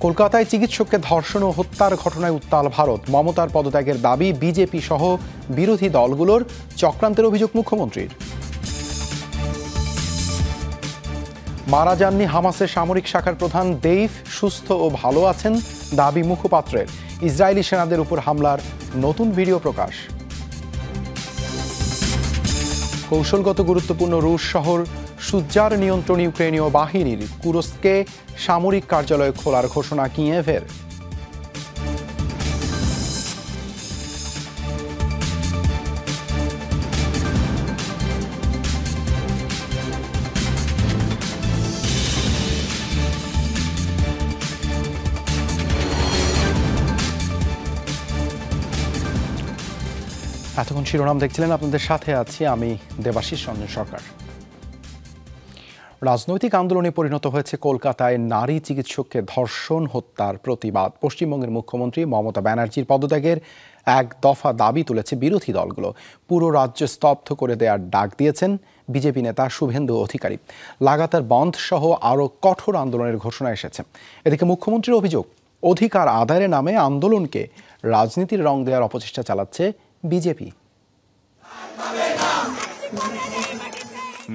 কলকাতায় চিকিৎসককে ধর্ষণ ও হত্যার ঘটনায় উত্তাল ভারত। মমতার পদত্যাগের দাবি বিজেপি সহ বিরোধী দলগুলোর, চক্রান্তের অভিযোগ মুখ্যমন্ত্রীর। মারা যাননি হামাসের সামরিক শাখার প্রধান দেইফ, সুস্থ ও ভালো আছেন দাবি মুখপাত্রের। ইসরায়েলি সেনাদের উপর হামলার নতুন ভিডিও প্রকাশ। কৌশলগত গুরুত্বপূর্ণ রুশ শহর সুজ্জার নিয়ন্ত্রণ ইউক্রেনীয় বাহিনীর। কুরস্কে সামরিক কার্যালয় খোলার ঘোষণা কিয়েভের। এতক্ষণ শিরোনাম দেখছিলেন, আপনাদের সাথে আছি আমি দেবাশিস রঞ্জন সরকার। রাজনৈতিক আন্দোলনে পরিণত হয়েছে কলকাতায় নারী চিকিৎসককে ধর্ষণ হত্যার প্রতিবাদ। পশ্চিমবঙ্গের মুখ্যমন্ত্রী মমতা ব্যানার্জির পদত্যাগের এক দফা দাবি তুলেছে বিরোধী দলগুলো। পুরো রাজ্য স্তব্ধ করে দেওয়ার ডাক দিয়েছেন বিজেপি নেতা শুভেন্দু অধিকারী। লাগাতার বন্ধ সহ আরও কঠোর আন্দোলনের ঘোষণা এসেছে। এদিকে মুখ্যমন্ত্রীর অভিযোগ, অধিকার আদায়ের নামে আন্দোলনকে রাজনীতির রং দেওয়ার অপচেষ্টা চালাচ্ছে বিজেপি।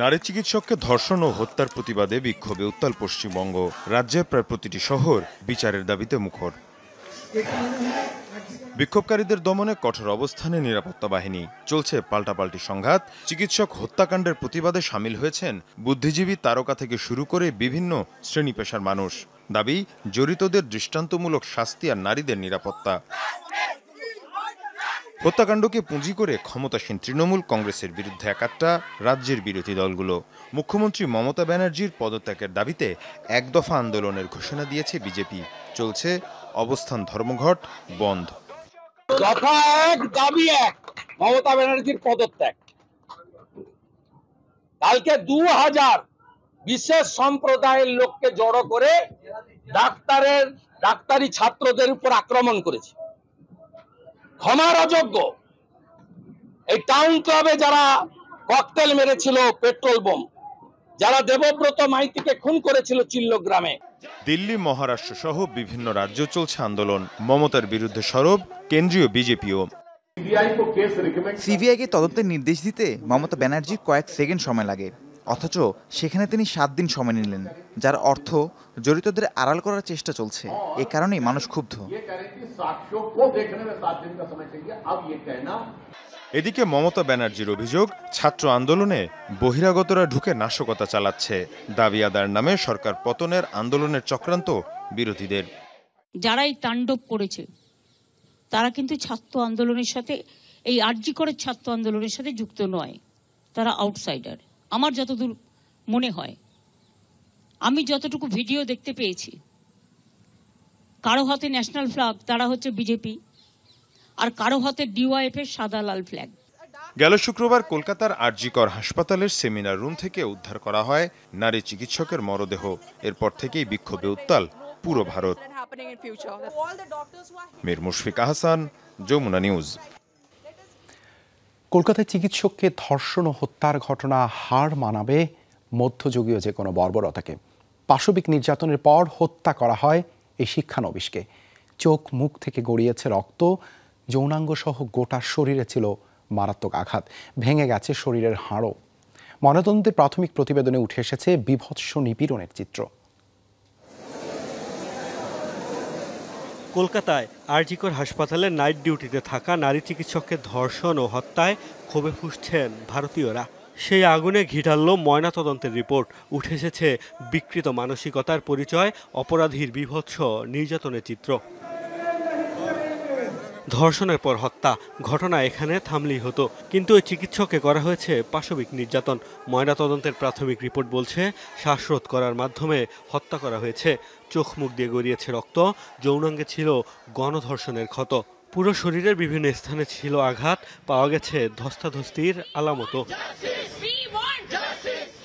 নারী চিকিৎসককে ধর্ষণ ও হত্যার প্রতিবাদে বিক্ষোভে উত্তাল পশ্চিমবঙ্গ। রাজ্যের প্রায় প্রতিটি শহর বিচারের দাবিতে মুখর। বিক্ষোভকারীদের দমনে কঠোর অবস্থানে নিরাপত্তা বাহিনী। চলছে পাল্টাপাল্টি সংঘাত। চিকিৎসক হত্যাকাণ্ডের প্রতিবাদে সামিল হয়েছেন বুদ্ধিজীবী, তারকা থেকে শুরু করে বিভিন্ন শ্রেণী পেশার মানুষ। দাবি, জড়িতদের দৃষ্টান্তমূলক শাস্তি আর নারীদের নিরাপত্তা। হত্যাকাণ্ডকে পুঁজি করে ক্ষমতাসীন তৃণমূল কংগ্রেসের বিরুদ্ধে একাত্তা রাজ্যের বিরোধী দলগুলো। মুখ্যমন্ত্রী মমতা ব্যানার্জির পদত্যাগের দাবিতে এক দফা আন্দোলনের ঘোষণা দিয়েছে বিজেপি। চলছে অবস্থান ধর্মঘট, বন্ধ। দফা এক, দাবি এক, মমতা ব্যানার্জির পদত্যাগ। কালকে 2000 বিশেষ সম্প্রদায়ের লোককে জড়ো করে ডাক্তারি ছাত্রদের উপর আক্রমণ করেছে। ক্ষমার অযোগ্য। এই টাউন ক্লাবে যারা ককটেল মেরেছিল, পেট্রোল বোম, যারা দেবব্রত মাইতিকে খুন করেছিল চিল্লগ্রামে। দিল্লি, মহারাষ্ট্র সহ বিভিন্ন রাজ্য চলছে আন্দোলন। মমতার বিরুদ্ধে সরব কেন্দ্রীয় বিজেপিও। সিবিআইকে তদন্তের নির্দেশ দিতে মমতা ব্যানার্জির কয়েক সেকেন্ড সময় লাগে, অথচ সেখানে তিনি 7 দিন সময় নিলেন, যার অর্থ জড়িতদের আড়াল করার চেষ্টা চলছে। এ কারণেই মানুষ ক্ষুব্ধ। এদিকে মমতা ব্যানার্জির অভিযোগ, ছাত্র আন্দোলনে বহিরাগতরা ঢুকে নাশকতা চালাচ্ছে। দাবি আদায়ের নামে সরকার পতনের আন্দোলনের চক্রান্ত বিরোধীদের। যারা এই তাণ্ডব করেছে তারা কিন্তু ছাত্র আন্দোলনের সাথে, এই আরজি করে ছাত্র আন্দোলনের সাথে যুক্ত নয়। তারা আউটসাইডার আমার যতদূর মনে হয়। আমি যতটুকু ভিডিও দেখতে পেয়েছি, কারো হাতে ন্যাশনাল ফ্ল্যাগ, তারা হচ্ছে বিজেপি, আর কারো হাতে ডিওয়াইএফ এর সাদা লাল ফ্ল্যাগ। গেল শুক্রবার কলকাতার আরজি কর হাসপাতালের সেমিনার রুম থেকে উদ্ধার করা হয় নারী চিকিৎসকের মরদেহ। এরপর থেকেই বিক্ষোভে উত্তাল পুরো ভারত। মীর মুশফিক আহসান, যমুনা নিউজ। কলকাতায় চিকিৎসককে ধর্ষণ ও হত্যার ঘটনা হার মানাবে মধ্যযুগীয় যে কোনো বর্বরতাকে। পাশবিক নির্যাতনের পর হত্যা করা হয় এই শিক্ষানবিশকে। চোখ মুখ থেকে গড়িয়েছে রক্ত, যৌনাঙ্গ সহ গোটা শরীরে ছিল মারাত্মক আঘাত, ভেঙে গেছে শরীরের হাড়ও। ময়নাতদন্তের প্রাথমিক প্রতিবেদনে উঠে এসেছে বীভৎস নিপীড়নের চিত্র। কলকাতায় আরজি কর হাসপাতালে নাইট ডিউটিতে থাকা নারী চিকিৎসককে ধর্ষণ ও হত্যায় ক্ষোভে ফুঁসছেন ভারতীয়রা। সেই আগুনে ঘি ঢালল ময়নাতদন্তের রিপোর্ট। উঠে এসেছে বিকৃত মানসিকতার পরিচয়, অপরাধীর বীভৎস নির্যাতনের চিত্র। ধর্ষণের পর হত্যা, ঘটনা এখানে থামলেই হতো, কিন্তু ওই চিকিৎসককে করা হয়েছে পাশবিক নির্যাতন। ময়নাতদন্তের প্রাথমিক রিপোর্ট বলছে শ্বাসরোধ করার মাধ্যমে হত্যা করা হয়েছে। চোখ মুখ দিয়ে গড়িয়েছে রক্ত, যৌনাঙ্গে ছিল গণধর্ষণের ক্ষত, পুরো শরীরের বিভিন্ন স্থানে ছিল আঘাত, পাওয়া গেছে ধস্তাধস্তির আলামতও।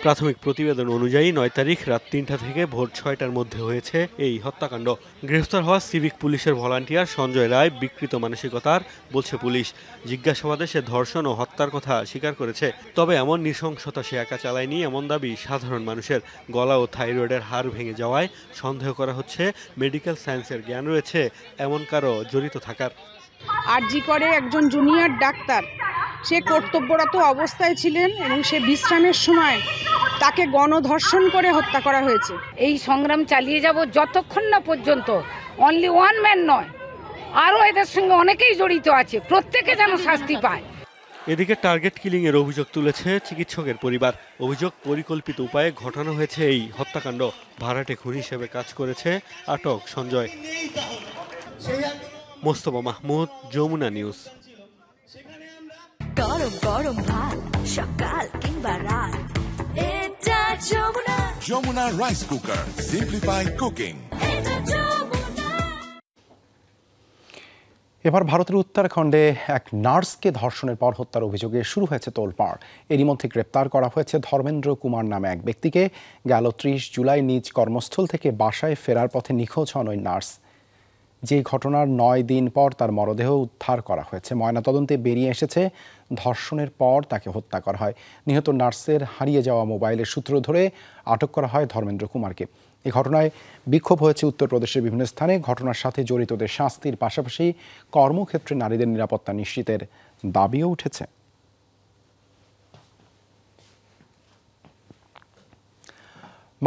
প্রাথমিক প্রতিবেদন অনুযায়ী 9 তারিখ রাত 3টা থেকে ভোর 6টার মধ্যে হয়েছে এই হত্যাকাণ্ড। গ্রেফতার হওয়া সিভিক পুলিশের ভলান্টিয়ার সঞ্জয় রায় বিকৃত মানসিকতার বলছে পুলিশ। জিজ্ঞাসাবাদে সে ধর্ষণ ও হত্যার কথা স্বীকার করেছে। তবে এমন নৃশংসতা সে একা চালায়নি এমন দাবি সাধারণ মানুষের। গলা ও থাইরয়েডের হাড় ভেঙে যাওয়ায় সন্দেহ করা হচ্ছে মেডিকেল সায়েন্সের জ্ঞান রয়েছে এমন কারো জড়িত থাকার। আরজি করে একজন জুনিয়র ডাক্তার, সে কর্তব্যরত অবস্থায় ছিলেন এবং সে বিশ্রামের সময় তাকে গণধর্ষণ করে হত্যা করা হয়েছে। এই সংগ্রাম চালিয়ে যাব যতক্ষণ না পর্যন্ত অনলি ওয়ান ম্যান নয়, আরও এদের সঙ্গে অনেকেই জড়িত আছে, প্রত্যেকে যেন শাস্তি পায়। এদিকে টার্গেট কিলিং এর অভিযোগ তুলেছে চিকিৎসকের পরিবার। অভিযোগ পরিকল্পিত উপায়ে ঘটানো হয়েছে এই হত্যাকাণ্ড। ভাড়াটে খুনি হিসেবে কাজ করেছে আটক সঞ্জয়। মোস্তফা মাহমুদ, যমুনা নিউজ। গরম গরম ভাত সকাল কিংবা রাত, এটা Jamuna. Jamuna rice cooker, simplified cooking. এবার ভারতের উত্তরাখণ্ডে এক নার্সকে ধর্ষণের পর হত্যার অভিযোগে শুরু হয়েছে তোলপাড়। এরই মধ্যে গ্রেপ্তার করা হয়েছে ধর্মেন্দ্র কুমার নামে এক ব্যক্তিকে। গেল 30 জুলাই নিজ কর্মস্থল থেকে বাসায় ফেরার পথে নিখোঁজ হন ওই নার্স। যে ঘটনার 9 দিন পর তার মরদেহ উদ্ধার করা হয়েছে। ময়নাতদন্তে বেরিয়ে এসেছে ধর্ষণের পর তাকে হত্যা করা হয়। নিহত নার্সের হারিয়ে যাওয়া মোবাইলের সূত্র ধরে আটক করা হয় ধর্মেন্দ্র কুমারকে। এই ঘটনায় বিক্ষোভ হয়েছে উত্তরপ্রদেশের বিভিন্ন স্থানে। ঘটনার সাথে জড়িতদের শাস্তির পাশাপাশি কর্মক্ষেত্রে নারীদের নিরাপত্তা নিশ্চিতের দাবিও উঠেছে।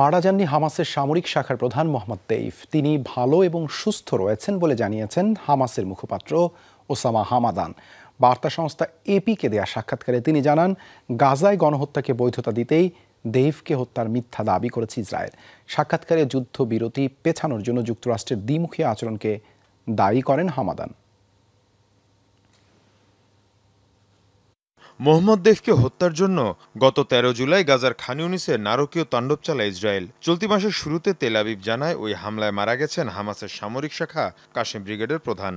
মারা যাননি হামাসের সামরিক শাখার প্রধান মোহাম্মদ দেইফ। তিনি ভালো এবং সুস্থ রয়েছেন বলে জানিয়েছেন হামাসের মুখপাত্র ওসামা হামাদান। বার্তা সংস্থা এপিকে দেয়া সাক্ষাৎকারে তিনি জানান, গাজায় গণহত্যাকে বৈধতা দিতেই দেইফকে হত্যার মিথ্যা দাবি করেছে ইসরায়েল। সাক্ষাৎকারে যুদ্ধবিরতি পেছানোর জন্য যুক্তরাষ্ট্রের দ্বিমুখী আচরণকে দায়ী করেন হামাদান। মোহাম্মদ দেইফকে হত্যার জন্য গত 13 জুলাই গাজার খান ইউনিসে নারকীয় তাণ্ডব চালায় ইসরায়েল। চলতি মাসের শুরুতে তেল আবিব জানায় ওই হামলায় মারা গেছেন হামাসের সামরিক শাখা কাশেম ব্রিগেডের প্রধান।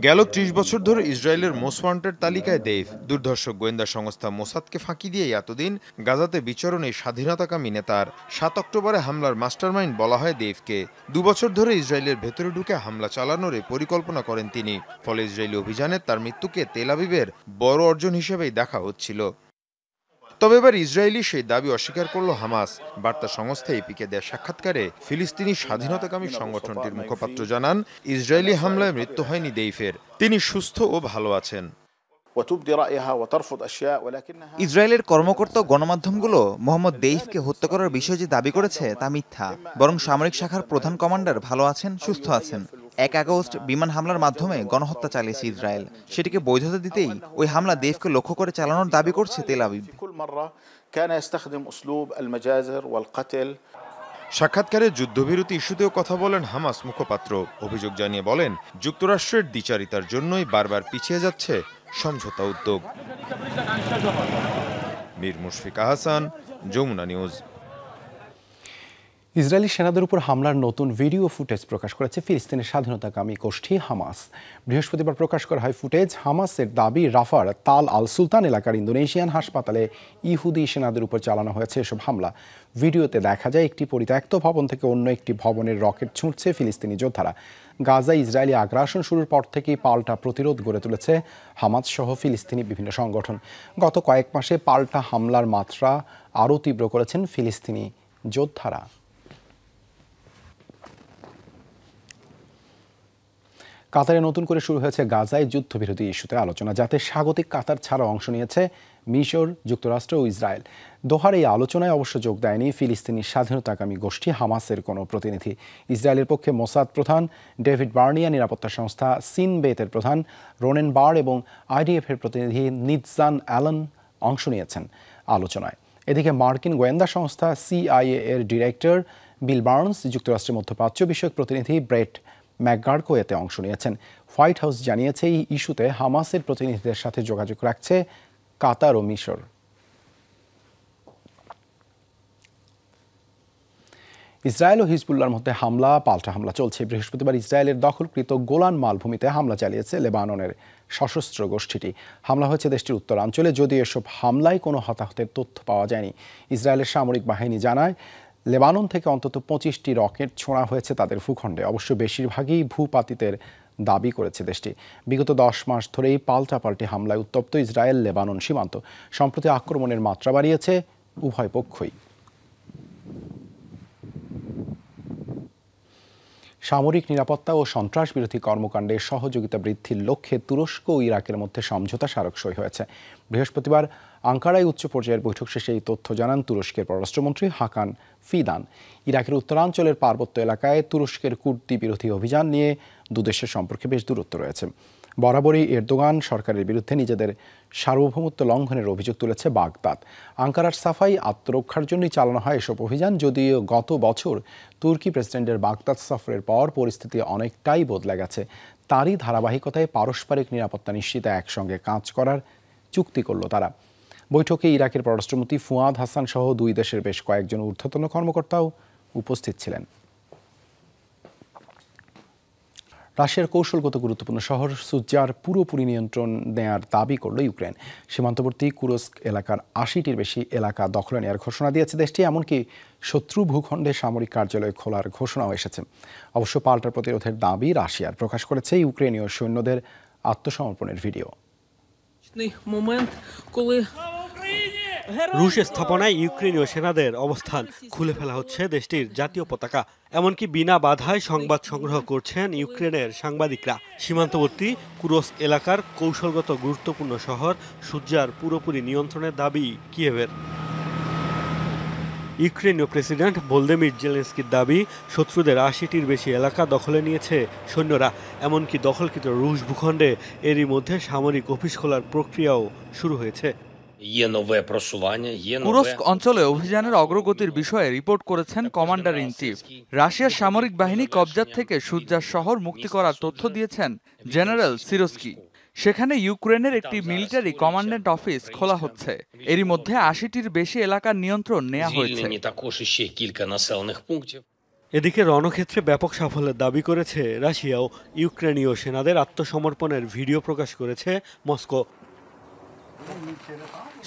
গেল 30 বছর ধরে ইসরায়েলের মোস্ট ওয়ান্টেড তালিকায় দেইফ। দুর্ধর্ষক গোয়েন্দা সংস্থা মোসাদকে ফাঁকি দিয়ে এতদিন গাজাতে বিচরণ এই স্বাধীনতাকামী নেতার 7 অক্টোবরে হামলার মাস্টারমাইন্ড বলা হয় দেইফকে। 2 বছর ধরে ইসরায়েলের ভেতরে ঢুকে হামলা চালানোর পরিকল্পনা করেন তিনি। ফলে ইসরায়েলি অভিযানে তার মৃত্যুকে তেল আবিবের বড় অর্জন হিসেবেই দেখা হচ্ছিল। তবে এবার ইসরায়েলি সেই দাবি অস্বীকার করল হামাস। বার্তা সংস্থা এপিকে দেয়া সাক্ষাৎকারে ফিলিস্তিনি স্বাধীনতাকামী সংগঠনটির মুখপাত্র জানান, ইসরায়েলি হামলায় মৃত্যু হয়নি দেইফের, তিনি সুস্থ ও ভালো আছেন। ইসরায়েলের কর্মকর্তা গণমাধ্যমগুলো মোহাম্মদ দেইফকে হত্যা করার বিষয়ে যে দাবি করেছে তা মিথ্যা। বরং সামরিক শাখার প্রধান কমান্ডার ভালো আছেন, সুস্থ আছেন। 1 আগস্ট বিমান হামলার মাধ্যমে গণহত্যা চালিয়েছে ইসরায়েল। সেটিকে বৈধতা দিতেই ওই হামলা দেইফকে লক্ষ্য করে চালানোর দাবি করছে তেল আবিব। সাক্ষাৎকারে যুদ্ধবিরতি ইস্যুতেও কথা বলেন হামাস মুখপাত্র। অভিযোগ জানিয়ে বলেন, যুক্তরাষ্ট্রের দ্বিচারিতার জন্যই বারবার পিছিয়ে যাচ্ছে সমঝোতা উদ্যোগ। মীর মুশফিকা হাসান, যমুনা নিউজ। ইসরায়েলি সেনাদের উপর হামলার নতুন ভিডিও ফুটেজ প্রকাশ করেছে ফিলিস্তিনের স্বাধীনতাকামী গোষ্ঠী হামাস। বৃহস্পতিবার প্রকাশ করা হয় ফুটেজ। হামাসের দাবি, রাফার তাল আল সুলতান এলাকার ইন্দোনেশিয়ান হাসপাতালে ইহুদি সেনাদের উপর চালানো হয়েছে এসব হামলা। ভিডিওতে দেখা যায় একটি পরিত্যক্ত ভবন থেকে অন্য একটি ভবনের রকেট ছুঁড়ছে ফিলিস্তিনি যোদ্ধারা। গাজায় ইসরায়েলি আগ্রাসন শুরুর পর থেকেই পাল্টা প্রতিরোধ গড়ে তুলেছে হামাস সহ ফিলিস্তিনি বিভিন্ন সংগঠন। গত কয়েক মাসে পাল্টা হামলার মাত্রা আরও তীব্র করেছেন ফিলিস্তিনি যোদ্ধারা। কাতারে নতুন করে শুরু হয়েছে গাজায় যুদ্ধবিরতি ইস্যুতে আলোচনা, যাতে স্বাগতিক কাতার ছাড়া অংশ নিয়েছে মিশর, যুক্তরাষ্ট্র ও ইসরায়েল। দোহার এই আলোচনায় অবশ্য যোগ দেয়নি ফিলিস্তিনি স্বাধীনতাকামী গোষ্ঠী হামাসের কোনো প্রতিনিধি। ইসরায়েলের পক্ষে মোসাদ প্রধান ডেভিড বার্নিয়া, নিরাপত্তা সংস্থা সিনবেতের প্রধান রোনেন বার এবং আইডিএফের প্রতিনিধি নিৎজান অ্যালান অংশ নিয়েছেন আলোচনায়। এদিকে মার্কিন গোয়েন্দা সংস্থা CIA এর ডিরেক্টর বিল বার্নস, যুক্তরাষ্ট্রের মধ্যপ্রাচ্য বিষয়ক প্রতিনিধি ব্রেট ম্যাকগার্কো এতে অংশ নিয়েছেন। হোয়াইট হাউস জানিয়েছে এই ইস্যুতে হামাসের প্রতিনিধিদের সাথে যোগাযোগ রাখছে কাতার ও মিশর। ইসরায়েল ও হিজবুল্লাহর মধ্যে পাল্টা হামলা চলছে। বৃহস্পতিবার ইসরায়েলের দখলকৃত গোলান মালভূমিতে হামলা চালিয়েছে লেবাননের সশস্ত্র গোষ্ঠীটি। হামলা হয়েছে দেশটির উত্তরাঞ্চলে, যদিও এসব হামলায় কোনো হতাহতের তথ্য পাওয়া যায়নি। ইসরায়েলের সামরিক বাহিনী জানায় লেবানন থেকে অন্তত 25টি রকেট ছোঁড়া হয়েছে তাদের ভূখণ্ডে। অবশ্য বেশিরভাগই ভূপাতিতের দাবি করেছে দেশটি। বিগত 10 মাস ধরেই পাল্টাপাল্টি হামলায় উত্তপ্ত ইসরায়েল লেবানন সীমান্ত। সম্প্রতি আক্রমণের মাত্রা বাড়িয়েছে উভয় পক্ষই। সামরিক নিরাপত্তা ও সন্ত্রাস বিরোধী কর্মকাণ্ডে সহযোগিতা বৃদ্ধির লক্ষ্যে তুরস্ক ও ইরাকের মধ্যে সমঝোতা স্মারক সই হয়েছে। বৃহস্পতিবার আঙ্কারায় উচ্চ পর্যায়ের বৈঠক শেষে এই তথ্য জানান তুরস্কের পররাষ্ট্রমন্ত্রী হাকান ফিদান। ইরাকের উত্তরাঞ্চলের পার্বত্য এলাকায় তুরস্কের কুর্দি বিরোধী অভিযান নিয়ে দুদেশের সম্পর্কে বেশ দূরত্ব রয়েছে। বরাবরই এরদোগান সরকারের বিরুদ্ধে নিজেদের সার্বভৌমত্ব লঙ্ঘনের অভিযোগ তুলেছে বাগদাদ। আঙ্কারার সাফাই আত্মরক্ষার জন্যই চালানো হয় এসব অভিযান, যদিও গত বছর তুর্কি প্রেসিডেন্টের বাগদাদ সফরের পর পরিস্থিতি অনেকটাই বদলে গেছে। তারই ধারাবাহিকতায় পারস্পরিক নিরাপত্তা নিশ্চিতে একসঙ্গে কাজ করার চুক্তি করল তারা। বৈঠকে ইরাকের পররাষ্ট্রমন্ত্রী ফুয়াদ হাসান সহ দুই দেশের বেশ কয়েকজন ঊর্ধ্বতন কর্মকর্তাও উপস্থিত ছিলেন। রাশিয়ার কৌশলগত গুরুত্বপূর্ণ শহর সুজার পুরোপুরি নিয়ন্ত্রণ নেয়ার দাবি করল ইউক্রেন। সীমান্তবর্তী কুরস্ক এলাকার 80টির বেশি এলাকা দখলে নেওয়ার ঘোষণা দিয়েছে দেশটি। এমনকি শত্রু ভূখণ্ডে সামরিক কার্যালয় খোলার ঘোষণাও এসেছে। অবশ্য পাল্টা প্রতিরোধের দাবি রাশিয়ার প্রকাশ করেছে ইউক্রেনীয় সৈন্যদের আত্মসমর্পণের ভিডিও। রুশ স্থাপনায় ইউক্রেনীয় সেনাদের অবস্থান খুলে ফেলা হচ্ছে দেশটির জাতীয় পতাকা। এমনকি বিনা বাধায় সংবাদ সংগ্রহ করছেন ইউক্রেনের সাংবাদিকরা। সীমান্তবর্তী কুরস্ক এলাকার কৌশলগত গুরুত্বপূর্ণ শহর সুজার পুরোপুরি নিয়ন্ত্রণের দাবি কিয়েভের। ইউক্রেনীয় প্রেসিডেন্ট ভলোদিমির জেলেনস্কির দাবি, শত্রুদের 80টির বেশি এলাকা দখলে নিয়েছে সৈন্যরা। এমনকি দখলকৃত রুশ ভূখণ্ডে এরই মধ্যে সামরিক অফিস খোলার প্রক্রিয়াও শুরু হয়েছে। কুরস্ক অঞ্চলে অভিযানের অগ্রগতির বিষয়ে রিপোর্ট করেছেন কমান্ডার ইন চিফ। রাশিয়ার সামরিক বাহিনী কবজাত থেকে সুজার শহর মুক্তি করার তথ্য দিয়েছেন জেনারেল সিরস্কি। সেখানে ইউক্রেনের একটি মিলিটারি কমান্ডেন্ট অফিস খোলা হচ্ছে। এরই মধ্যে 80টির বেশি এলাকার নিয়ন্ত্রণ নেওয়া হয়েছে। এদিকে রণক্ষেত্রে ব্যাপক সাফল্যের দাবি করেছে রাশিয়াও। ইউক্রেনীয় সেনাদের আত্মসমর্পণের ভিডিও প্রকাশ করেছে মস্কো।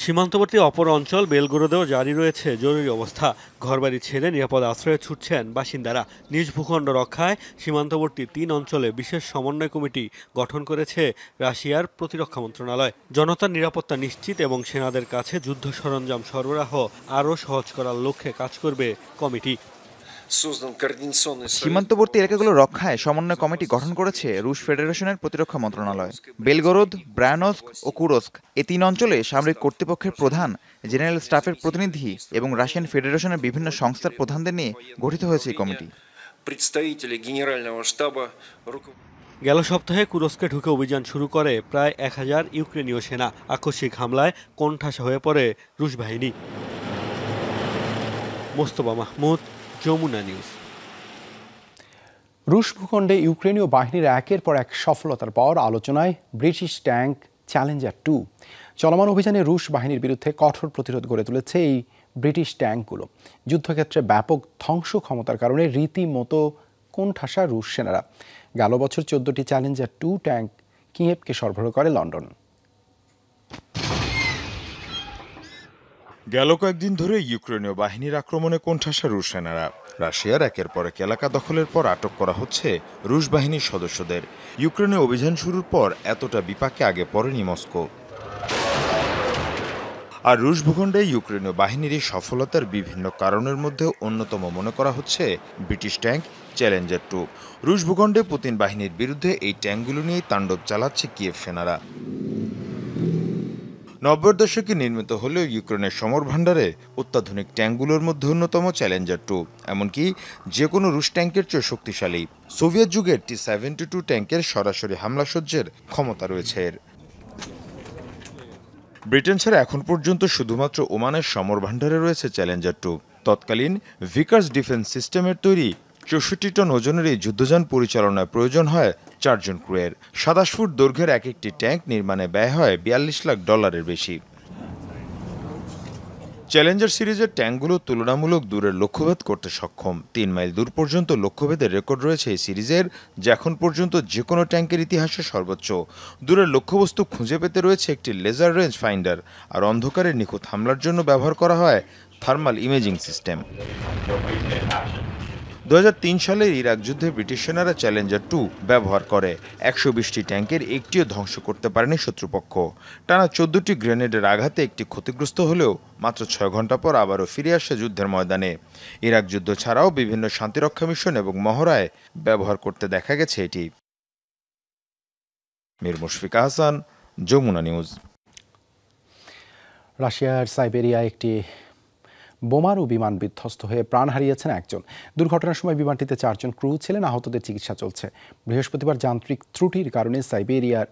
সীমান্তবর্তী অপর অঞ্চল বেলগোরোদেও জারি রয়েছে জরুরি অবস্থা। ঘরবাড়ি ছেড়ে নিরাপদ আশ্রয়ে ছুটছেন বাসিন্দারা। নিজ ভূখণ্ড রক্ষায় সীমান্তবর্তী 3 অঞ্চলে বিশেষ সমন্বয় কমিটি গঠন করেছে রাশিয়ার প্রতিরক্ষা মন্ত্রণালয়। জনতার নিরাপত্তা নিশ্চিত এবং সেনাদের কাছে যুদ্ধ সরঞ্জাম সরবরাহ আরও সহজ করার লক্ষ্যে কাজ করবে কমিটি। সীমান্তবর্তী এলাকাগুলো রক্ষায় সমন্বয় কমিটি গঠন করেছে রুশ ফেডারেশনের প্রতিরক্ষা মন্ত্রণালয়। বেলগোরোদ, ব্রায়ানস্ক ও কুরস্ক এই 3 অঞ্চলে সামরিক কর্তৃপক্ষের প্রধান, জেনারেল স্টাফের প্রতিনিধি এবং রাশিয়ান ফেডারেশনের বিভিন্ন সংস্থার প্রধানদের নিয়ে গঠিত হয়েছে এই কমিটি। গেল সপ্তাহে কুরস্কে ঢুকে অভিযান শুরু করে প্রায় 1000 ইউক্রেনীয় সেনা। আকস্মিক হামলায় কোণঠাসা হয়ে পড়ে রুশ বাহিনী। মোস্তফা মাহমুদ, যমুনা নিউজ। রুশ ভূখণ্ডে ইউক্রেনীয় বাহিনীর একের পর এক সফলতার পর আলোচনায় ব্রিটিশ ট্যাঙ্ক চ্যালেঞ্জার 2। চলমান অভিযানে রুশ বাহিনীর বিরুদ্ধে কঠোর প্রতিরোধ গড়ে তুলেছে এই ব্রিটিশ ট্যাঙ্কগুলো। যুদ্ধক্ষেত্রে ব্যাপক ধ্বংস ক্ষমতার কারণে রীতিমতো কোণঠাসা রুশ সেনারা। গেল বছর 14টি চ্যালেঞ্জার 2 ট্যাঙ্ক কিয়েভকে সরবরাহ করে লন্ডন। গেল কয়েকদিন ধরে ইউক্রেনীয় বাহিনীর আক্রমণে কোণঠাসা রুশ সেনারা। রাশিয়ার একের পর এক এলাকা দখলের পর আটক করা হচ্ছে রুশ বাহিনীর সদস্যদের। ইউক্রেনে অভিযান শুরুর পর এতটা বিপাকে আগে পড়েনি মস্কো। আর রুশ ভূখণ্ডে ইউক্রেনীয় বাহিনীর এই সফলতার বিভিন্ন কারণের মধ্যে অন্যতম মনে করা হচ্ছে ব্রিটিশ ট্যাঙ্ক চ্যালেঞ্জার 2। রুশ ভূখণ্ডে পুতিন বাহিনীর বিরুদ্ধে এই ট্যাঙ্কগুলো নিয়েই তাণ্ডব চালাচ্ছে কিয়েভ সেনারা। 90-এর দশকে নির্মিত হলেও ইউক্রেনের সমর ভাণ্ডারে অত্যাধুনিক ট্যাঙ্কগুলোর মধ্যে অন্যতম চ্যালেঞ্জার 2। এমনকি যে কোনো রুশ ট্যাঙ্কের চেয়ে শক্তিশালী। সোভিয়েত যুগের T-72 ট্যাঙ্কের সরাসরি হামলা সহ্যের ক্ষমতা রয়েছে এর। ব্রিটেন ছাড়া এখন পর্যন্ত শুধুমাত্র ওমানের সমর ভাণ্ডারে রয়েছে চ্যালেঞ্জার 2। তৎকালীন ভিকার্স ডিফেন্স সিস্টেমের তৈরি 64 টন ওজনের এই যুদ্ধযান পরিচালনায় প্রয়োজন হয় 4 জন ক্রুয়ের। 27 ফুট দৈর্ঘ্যের এক একটি ট্যাঙ্ক নির্মাণে ব্যয় হয় $42 লাখ বেশি। চ্যালেঞ্জার সিরিজের ট্যাঙ্কগুলো তুলনামূলক দূরের লক্ষ্যভেদ করতে সক্ষম। 3 মাইল দূর পর্যন্ত লক্ষ্যভেদের রেকর্ড রয়েছে এই সিরিজের, যা এখন পর্যন্ত যে কোনো ট্যাঙ্কের ইতিহাসে সর্বোচ্চ। দূরের লক্ষ্যবস্তু খুঁজে পেতে রয়েছে একটি লেজার রেঞ্জ ফাইন্ডার, আর অন্ধকারে নিখুঁত হামলার জন্য ব্যবহার করা হয় থার্মাল ইমেজিং সিস্টেম। 2003 সালের ইরাক যুদ্ধে ব্রিটিশ সেনারা চ্যালেঞ্জার 2 ব্যবহার করে। 120টি ট্যাঙ্কের একটিও ধ্বংস করতে পারেনি শত্রুপক্ষ। টানা 14টি গ্রেনেডের আঘাতে একটি ক্ষতিগ্রস্ত হলেও মাত্র 6 ঘন্টা পর আবারও ফিরে আসে যুদ্ধের ময়দানে। ইরাক যুদ্ধ ছাড়াও বিভিন্ন শান্তিরক্ষা মিশন এবং মহড়ায় ব্যবহার করতে দেখা গেছে এটি। মীর মুশফিকা হাসান, যমুনা নিউজ। রাশিয়ার সাইবেরিয়ায় একটি বোমারু বিমান বিধ্বস্ত হয়ে প্রাণ হারিয়েছেন একজন। দুর্ঘটনার সময় বিমানটিতে 4 জন ক্রু ছিলেন। আহতদের চিকিৎসা চলছে। বৃহস্পতিবার যান্ত্রিক ত্রুটির কারণে সাইবেরিয়ার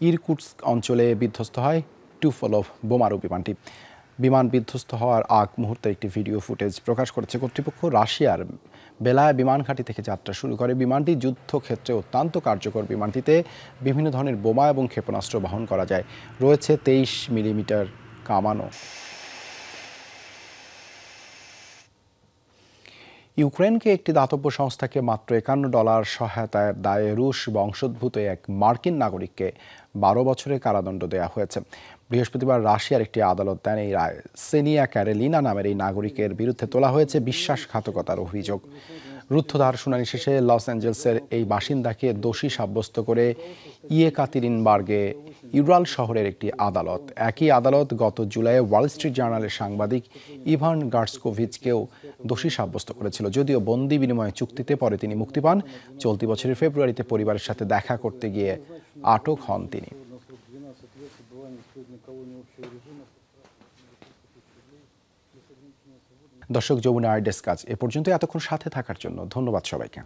ইরকুটস্ক অঞ্চলে বিধ্বস্ত হয় টুফলভ বোমারু বিমানটি। বিমান বিধ্বস্ত হওয়ার আগ মুহূর্তে একটি ভিডিও ফুটেজ প্রকাশ করেছে কর্তৃপক্ষ। রাশিয়ার বেলায় বিমান ঘাঁটি থেকে যাত্রা শুরু করে বিমানটি। যুদ্ধক্ষেত্রে অত্যন্ত কার্যকর বিমানটিতে বিভিন্ন ধরনের বোমা এবং ক্ষেপণাস্ত্র বহন করা যায়। রয়েছে 23 মিলিমিটার কামানো। ইউক্রেনকে একটি দাতব্য সংস্থাকে মাত্র $51 সহায়তার দায়ে রুশ বংশোদ্ভূত এক মার্কিন নাগরিককে 12 বছরের কারাদণ্ড দেওয়া হয়েছে। বৃহস্পতিবার রাশিয়ার একটি আদালত দেন এই রায়। সেনিয়া ক্যারেলিনা নামের এই নাগরিকের বিরুদ্ধে তোলা হয়েছে বিশ্বাসঘাতকতার অভিযোগ। রুদ্ধদ্বার শুনানি শেষে লস অ্যাঞ্জেলসের এই বাসিন্দাকে দোষী সাব্যস্ত করে ইয়েকাতেরিনবার্গে ইউরাল শহরের একটি আদালত। একই আদালত গত জুলাইয়ে ওয়াল স্ট্রিট জার্নালের সাংবাদিক ইভান গার্সকোভিচকেও দোষী সাব্যস্ত করেছিল। যদিও বন্দি বিনিময় চুক্তিতে পরে তিনি মুক্তি পান। চলতি বছরের ফেব্রুয়ারিতে পরিবারের সাথে দেখা করতে গিয়ে আটক হন তিনি। দর্শক, যমুনা ডেস্ক আজ এ পর্যন্ত। এতক্ষণ সাথে থাকার জন্য ধন্যবাদ সবাইকে।